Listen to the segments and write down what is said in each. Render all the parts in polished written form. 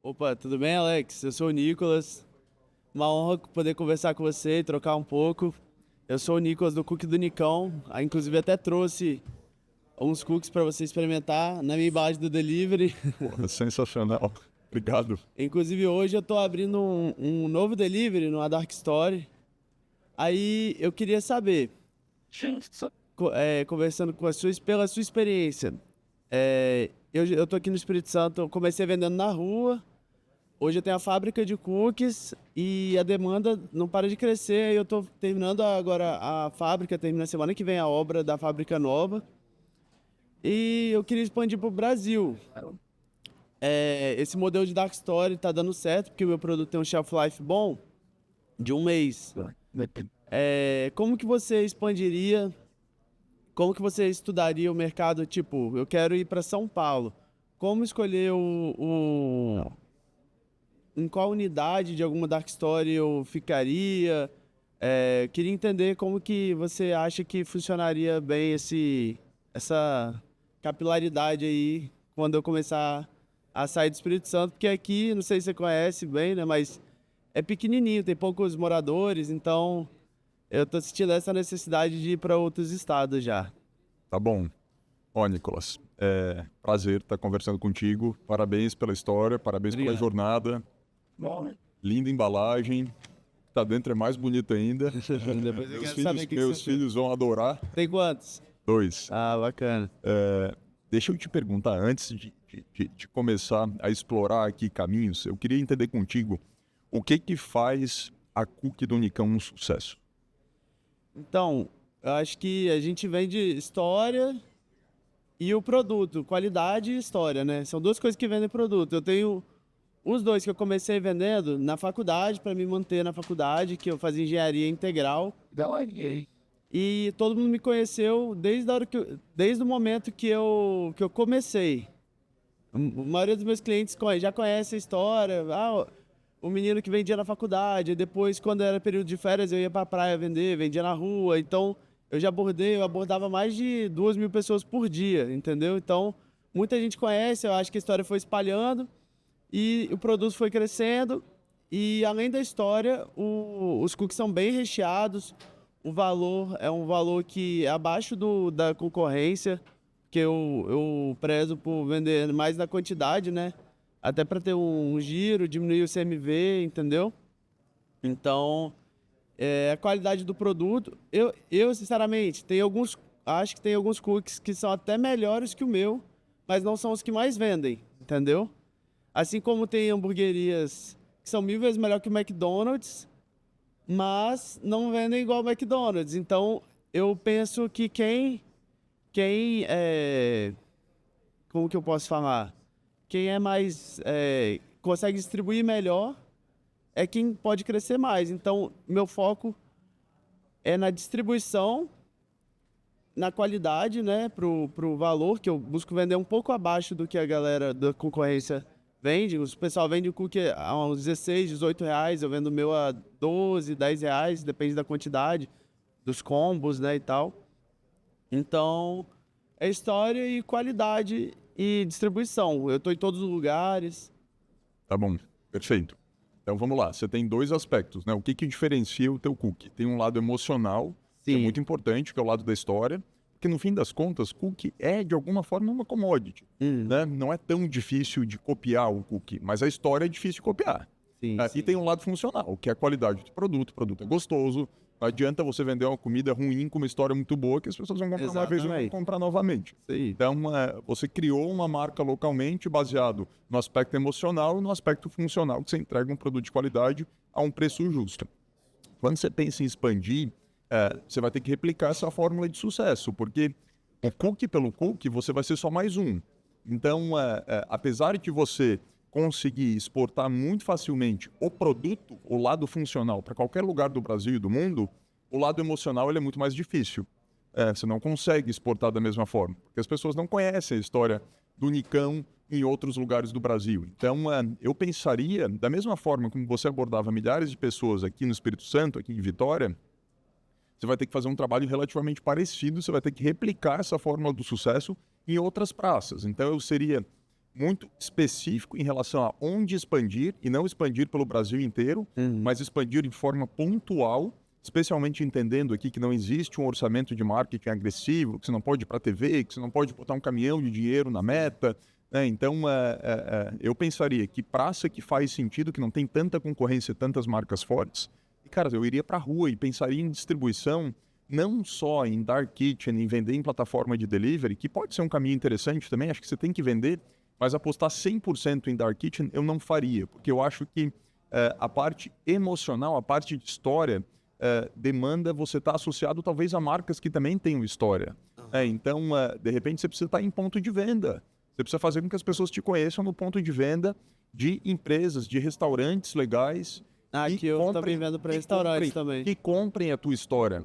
Opa, tudo bem, Alex? Eu sou o Nicolas. Uma honra poder conversar com você e trocar um pouco. Eu sou o Nicolas do Cookie do Nicão. Inclusive até trouxe uns cookies para você experimentar na minha embalagem do delivery. Porra, sensacional. Obrigado. Inclusive hoje eu estou abrindo um novo delivery numa Dark Story. Aí eu queria saber, conversando com pela sua experiência, eu tô aqui no Espírito Santo, eu comecei vendendo na rua. Hoje eu tenho a fábrica de cookies e a demanda não para de crescer. Eu estou terminando agora a fábrica, termina semana que vem a obra da fábrica nova. E eu queria expandir para o Brasil. Esse modelo de Dark Story está dando certo, porque o meu produto tem um shelf life bom, de um mês. Como que você expandiria, como que você estudaria o mercado? Tipo, eu quero ir para São Paulo. Como escolher em qual unidade de alguma Dark Story eu ficaria? Queria entender como que você acha que funcionaria bem essa capilaridade aí quando eu começar a sair do Espírito Santo, porque aqui, não sei se você conhece bem, né, mas é pequenininho, tem poucos moradores, então eu tô sentindo essa necessidade de ir para outros estados já. Tá bom. Ó, Nicolas, prazer estar conversando contigo. Parabéns pela história, parabéns pela Obrigado. jornada. Linda embalagem. Tá dentro é mais bonito ainda. Depois eu quero saber o que Meus você filhos vão adorar. tem quantos? 2. Ah, bacana. Deixa eu te perguntar, antes de começar a explorar aqui caminhos, eu queria entender contigo o que faz a Cookie do Nicão um sucesso. Então, eu acho que a gente vende história e o produto, qualidade e história, né? São duas coisas que vendem produto. Eu tenho os dois que eu comecei vendendo na faculdade, para me manter na faculdade, que eu fazia engenharia integral. E todo mundo me conheceu desde o momento que eu comecei. A maioria dos meus clientes já conhece a história. O menino que vendia na faculdade. Depois, quando era período de férias, eu ia pra praia vendia na rua. Então, eu abordava mais de 2.000 pessoas por dia, entendeu? Então, muita gente conhece, eu acho que a história foi espalhando e o produto foi crescendo. E, além da história, os cookies são bem recheados. O valor é um valor que é abaixo da concorrência, que eu prezo por vender mais na quantidade, né? Até para ter um giro, diminuir o CMV, entendeu? Então, a qualidade do produto. Eu sinceramente, acho que tem alguns cookies que são até melhores que o meu, mas não são os que mais vendem, entendeu? Assim como tem hamburguerias que são 1.000 vezes melhor que o McDonald's, mas não vendem igual o McDonald's. Então, eu penso que como que eu posso falar? Quem é mais, consegue distribuir melhor é quem pode crescer mais. Então, meu foco é na distribuição, na qualidade, né, pro valor, que eu busco vender um pouco abaixo do que a galera da concorrência vende. O pessoal vende o cookie a uns 16, 18 reais, eu vendo o meu a 12, 10 reais, depende da quantidade, dos combos, né, e tal. Então, é história e qualidade e distribuição. Eu tô em todos os lugares. Tá bom, perfeito. Então vamos lá, você tem dois aspectos, né? O que diferencia o teu cookie? Tem um lado emocional, que é Sim. muito importante, que é o lado da história, porque no fim das contas, cookie é de alguma forma uma commodity, né? Não é tão difícil de copiar o cookie, mas a história é difícil de copiar. Sim, E tem um lado funcional, que é a qualidade do produto. O produto é gostoso, não adianta você vender uma comida ruim com uma história muito boa que as pessoas vão comprar uma vez e vão Exatamente. comprar novamente. Sim. Então, você criou uma marca localmente baseado no aspecto emocional e no aspecto funcional, que você entrega um produto de qualidade a um preço justo. Quando você pensa em expandir, você vai ter que replicar essa fórmula de sucesso, porque o cookie pelo cookie, você vai ser só mais um. Então, apesar de você conseguir exportar muito facilmente o produto, o lado funcional, para qualquer lugar do Brasil e do mundo, o lado emocional ele é muito mais difícil. Você não consegue exportar da mesma forma, porque as pessoas não conhecem a história do Nicão em outros lugares do Brasil. Então, eu pensaria, da mesma forma como você abordava milhares de pessoas aqui no Espírito Santo, aqui em Vitória, você vai ter que fazer um trabalho relativamente parecido, você vai ter que replicar essa fórmula do sucesso em outras praças. Então, eu seria muito específico em relação a onde expandir, e não expandir pelo Brasil inteiro, mas expandir de forma pontual, especialmente entendendo aqui que não existe um orçamento de marketing agressivo, que você não pode ir para a TV, que você não pode botar um caminhão de dinheiro na meta, né? Então, eu pensaria que praça que faz sentido, que não tem tanta concorrência, tantas marcas fortes, e, cara, eu iria para a rua e pensaria em distribuição, não só em dark kitchen, em vender em plataforma de delivery, que pode ser um caminho interessante também, acho que você tem que vender, mas apostar 100% em dark kitchen eu não faria, porque eu acho que a parte emocional, a parte de história, demanda você estar associado talvez a marcas que também tenham história. Então, de repente, você precisa estar em ponto de venda. Você precisa fazer com que as pessoas te conheçam no ponto de venda de empresas, de restaurantes legais. Que eu também vendo para restaurantes também. Que comprem a tua história.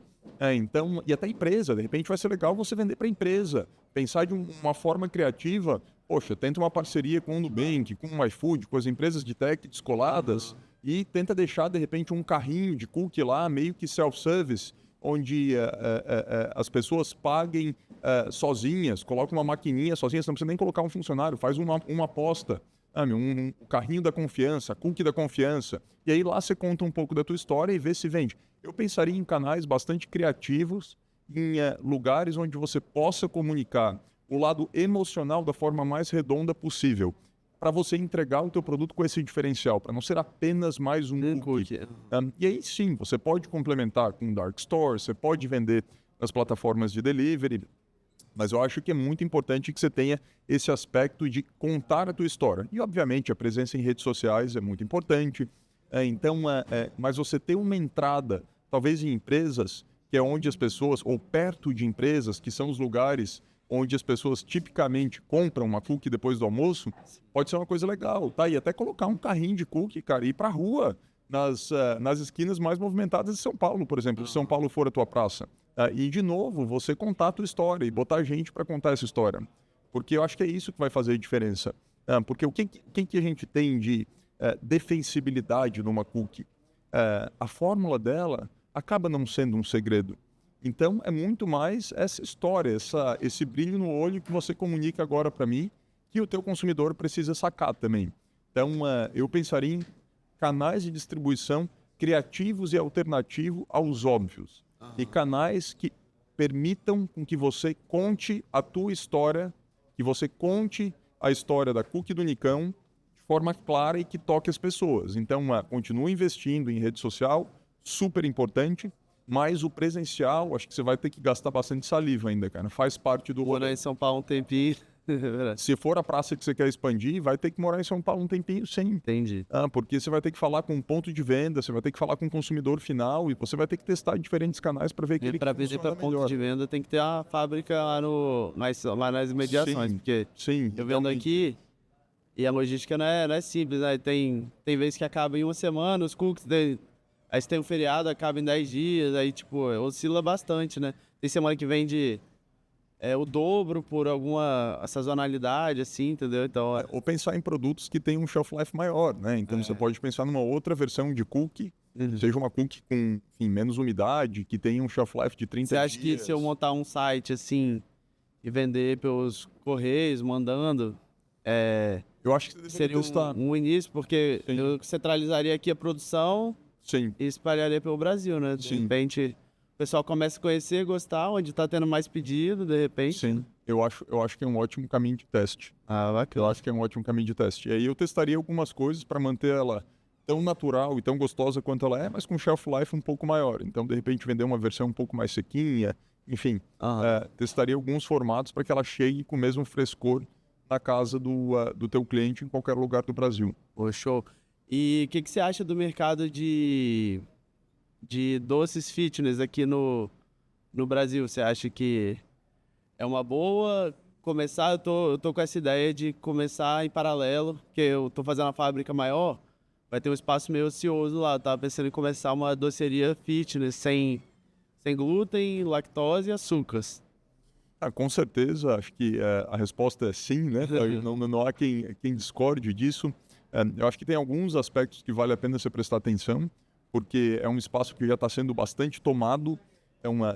Então, e até empresa, de repente vai ser legal você vender para empresa. Pensar de uma forma criativa, poxa, tenta uma parceria com o Nubank, com o iFood, com as empresas de tech descoladas e tenta deixar, de repente, um carrinho de cookie lá, meio que self-service, onde as pessoas paguem sozinhas, colocam uma maquininha sozinhas, não precisa nem colocar um funcionário, faz uma aposta, um carrinho da confiança, cookie da confiança, e aí lá você conta um pouco da tua história e vê se vende. Eu pensaria em canais bastante criativos, em lugares onde você possa comunicar o lado emocional da forma mais redonda possível, para você entregar o teu produto com esse diferencial, para não ser apenas mais um cookie. E aí sim, você pode complementar com um dark store, você pode vender nas plataformas de delivery, mas eu acho que é muito importante que você tenha esse aspecto de contar a tua história. E, obviamente, a presença em redes sociais é muito importante. Mas você ter uma entrada, talvez em empresas, que é onde as pessoas, ou perto de empresas, que são os lugares onde as pessoas tipicamente compram uma cookie depois do almoço, pode ser uma coisa legal, tá? E até colocar um carrinho de cookie, cara, e ir pra rua nas esquinas mais movimentadas de São Paulo, por exemplo, se São Paulo for a tua praça. E, de novo, você contar a tua história e botar gente para contar essa história. Porque eu acho que é isso que vai fazer a diferença. Porque o que a gente tem de defensibilidade numa cookie? A fórmula dela acaba não sendo um segredo. Então, é muito mais essa história, esse brilho no olho que você comunica agora para mim, que o teu consumidor precisa sacar também. Então, eu pensaria em canais de distribuição criativos e alternativos aos óbvios. E canais que permitam com que você conte a tua história, que você conte a história da cookie do Nicão de forma clara e que toque as pessoas. Então, continue investindo em rede social, super importante. Mas o presencial, acho que você vai ter que gastar bastante saliva ainda, cara. Faz parte do... Morar em São Paulo um tempinho. Se for a praça que você quer expandir, vai ter que morar em São Paulo um tempinho, sim. Entendi. Porque você vai ter que falar com um ponto de venda, você vai ter que falar com o consumidor final e você vai ter que testar diferentes canais para ver aquele que para vender para ponto de venda tem que ter a fábrica lá nas imediações. Sim, porque sim, eu vendo aqui e a logística não é simples, né? Tem vezes que acaba em uma semana, os cookies... Aí você tem um feriado, acaba em 10 dias, aí, tipo, oscila bastante, né? Tem semana que vende o dobro por alguma sazonalidade, assim, entendeu? Então... Ou pensar em produtos que têm um shelf life maior, né? Então, você pode pensar numa outra versão de cookie, seja uma cookie com, enfim, menos umidade, que tenha um shelf life de 30 dias. Você acha que se eu montar um site, assim, e vender pelos correios, mandando... eu acho que você seria um início, porque eu centralizaria aqui a produção... Sim. E espalharia pelo Brasil, né? De repente, o pessoal começa a conhecer, gostar, onde está tendo mais pedido, de repente. Sim. Eu acho que é um ótimo caminho de teste. Bacana. Eu acho que é um ótimo caminho de teste. E aí eu testaria algumas coisas para manter ela tão natural e tão gostosa quanto ela é, mas com shelf life um pouco maior. Então, de repente, vender uma versão um pouco mais sequinha. Enfim, testaria alguns formatos para que ela chegue com o mesmo frescor na casa do teu cliente em qualquer lugar do Brasil. Show. E o que você acha do mercado de doces fitness aqui no Brasil? Você acha que é uma boa começar? Eu tô com essa ideia de começar em paralelo, porque eu tô fazendo uma fábrica maior, vai ter um espaço meio ocioso lá. Eu tava pensando em começar uma doceria fitness sem glúten, lactose e açúcares. Com certeza, acho que a resposta é sim, né? Não há quem discorde disso. Eu acho que tem alguns aspectos que vale a pena você prestar atenção, porque é um espaço que já está sendo bastante tomado,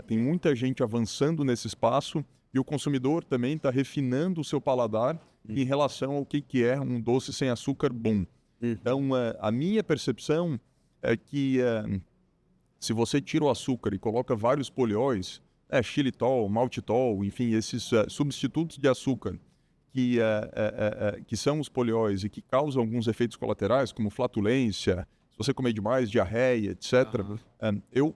tem muita gente avançando nesse espaço e o consumidor também está refinando o seu paladar em relação ao que é um doce sem açúcar bom. Então, a minha percepção é que se você tira o açúcar e coloca vários polióis, xilitol, maltitol, enfim, esses substitutos de açúcar que são os polióis e que causam alguns efeitos colaterais, como flatulência, se você comer demais, diarreia, etc.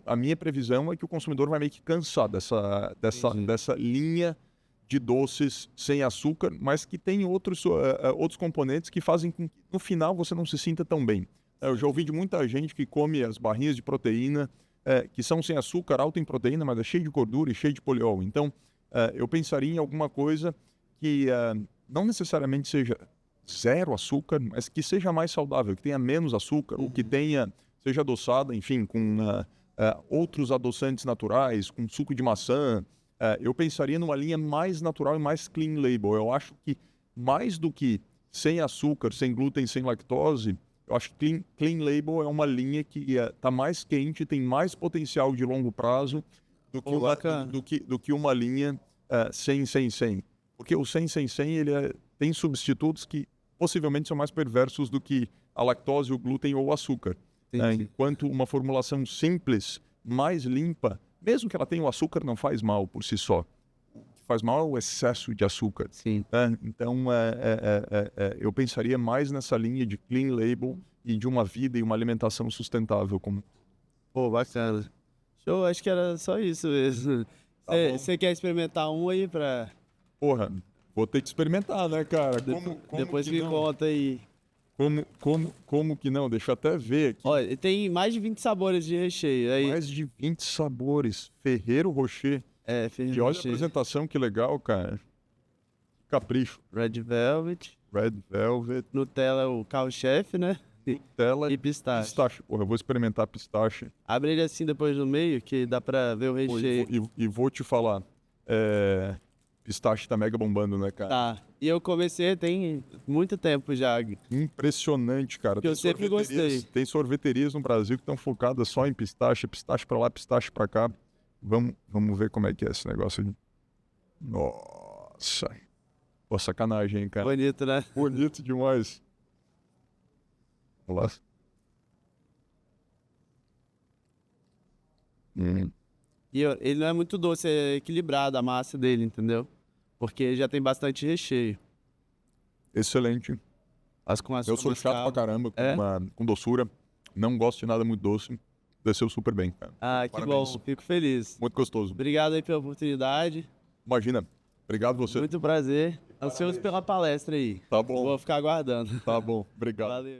A minha previsão é que o consumidor vai meio que cansar dessa linha de doces sem açúcar, mas que tem outros componentes que fazem com que no final você não se sinta tão bem. Eu já ouvi de muita gente que come as barrinhas de proteína que são sem açúcar, alto em proteína, mas é cheio de gordura e cheio de poliol. Então, eu pensaria em alguma coisa que não necessariamente seja zero açúcar, mas que seja mais saudável, que tenha menos açúcar, ou que seja adoçada, enfim, com outros adoçantes naturais, com suco de maçã. Eu pensaria numa linha mais natural e mais clean label. Eu acho que mais do que sem açúcar, sem glúten, sem lactose, eu acho que clean label é uma linha que está mais quente, tem mais potencial de longo prazo do que uma linha sem. Porque o sem, ele tem substitutos que possivelmente são mais perversos do que a lactose, o glúten ou o açúcar. Enquanto uma formulação simples, mais limpa, mesmo que ela tenha o açúcar, não faz mal por si só. O que faz mal é o excesso de açúcar. Então, eu pensaria mais nessa linha de clean label e de uma vida e uma alimentação sustentável. Pô, bacana. Show, acho que era só isso mesmo. Você quer experimentar um aí pra... Porra, vou ter que experimentar, né, cara? Depois me conta aí. Como que não? Deixa eu até ver aqui. Olha, tem mais de 20 sabores de recheio. Aí... Mais de 20 sabores. Ferrero Rocher. Ferrero E olha Rocher. a apresentação, que legal, cara. Capricho. Red Velvet. Nutella, o carro-chefe, né? Nutella e pistache. Porra, eu vou experimentar pistache. Abre ele assim depois no meio, que dá pra ver o recheio. E vou te falar. Pistache tá mega bombando, né, cara? Tá. E eu comecei tem muito tempo já. Impressionante, cara. Que eu sempre gostei. Tem sorveterias no Brasil que estão focadas só em pistache pra lá, pistache pra cá. Vamos ver como é que é esse negócio aqui. Nossa. Pô, sacanagem, hein, cara. Bonito, né? Bonito demais. Olha lá. E ele não é muito doce, é equilibrado a massa dele, entendeu? Porque já tem bastante recheio. Excelente. Eu sou chato pra caramba com doçura. Não gosto de nada muito doce. Desceu super bem, cara. Ah, que Parabéns. Bom. Fico feliz. Muito gostoso. Obrigado aí pela oportunidade. Imagina. Obrigado você. Muito prazer. Ansioso pela palestra aí. Tá bom. Vou ficar aguardando. Tá bom. Obrigado. Valeu.